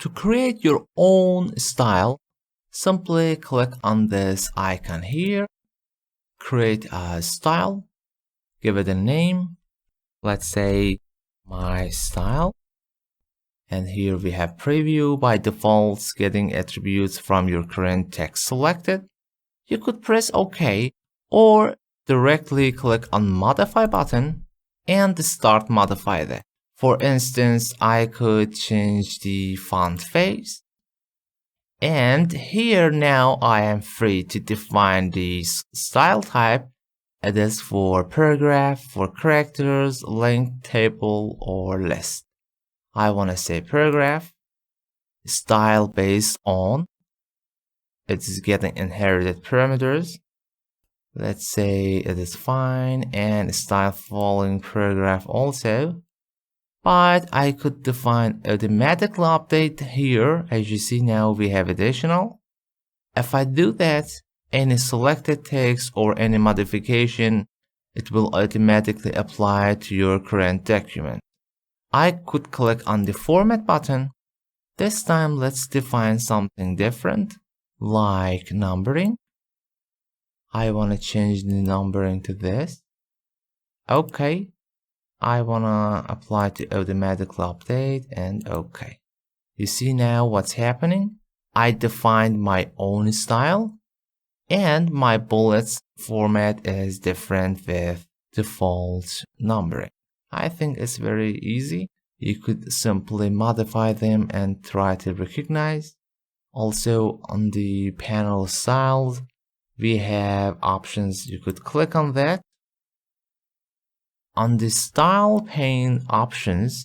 To create your own style, simply click on this icon here, create a style, give it a name, let's say my style, and here we have preview. By default, getting attributes from your current text selected. You could press OK or directly click on modify button and start modify that. For instance, I could change the font face. And here now I am free to define the style type. It is for paragraph, for characters, link, table, or list. I want to say paragraph, style based on, it is getting inherited parameters. Let's say it is fine, and style following paragraph also. But I could define automatically update here. As you see now we have additional. If I do that, any selected text or any modification, it will automatically apply to your current document. I could click on the format button. This time let's define something different, like numbering. I want to change the numbering to this. Okay. I want to apply to automatically update and okay. You see now what's happening? I defined my own style and my bullets format is different with default numbering. I think it's very easy. You could simply modify them and try to recognize. Also on the panel styles, we have options. You could click on that. On the style pane options,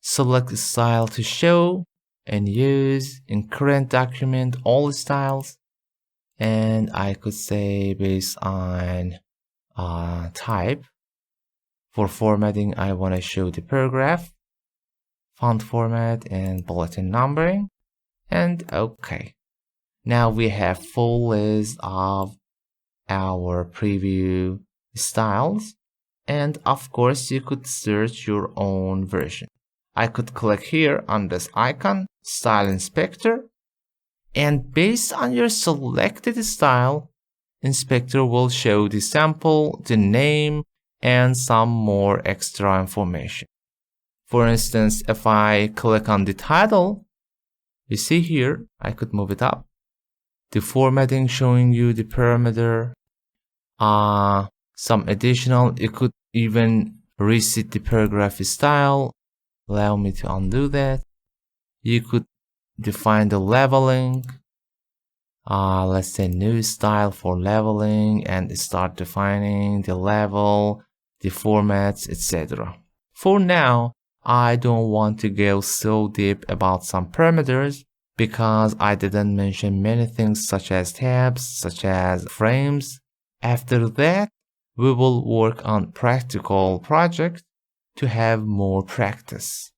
select style to show and use in current document all styles. And I could say based on type. For formatting, I want to show the paragraph, font format, and bulletin numbering. And okay. Now we have full list of our preview styles. And of course, you could search your own version. I could click here on this icon, Style Inspector. And based on your selected style, Inspector will show the sample, the name, and some more extra information. For instance, if I click on the title, you see here, I could move it up. The formatting showing you the parameter. Some additional, you could even reset the paragraph style. Allow me to undo that. You could define the leveling. Let's say new style for leveling and start defining the level, the formats, etc. For now, I don't want to go so deep about some parameters because I didn't mention many things such as tabs, such as frames. After that, we will work on practical projects to have more practice.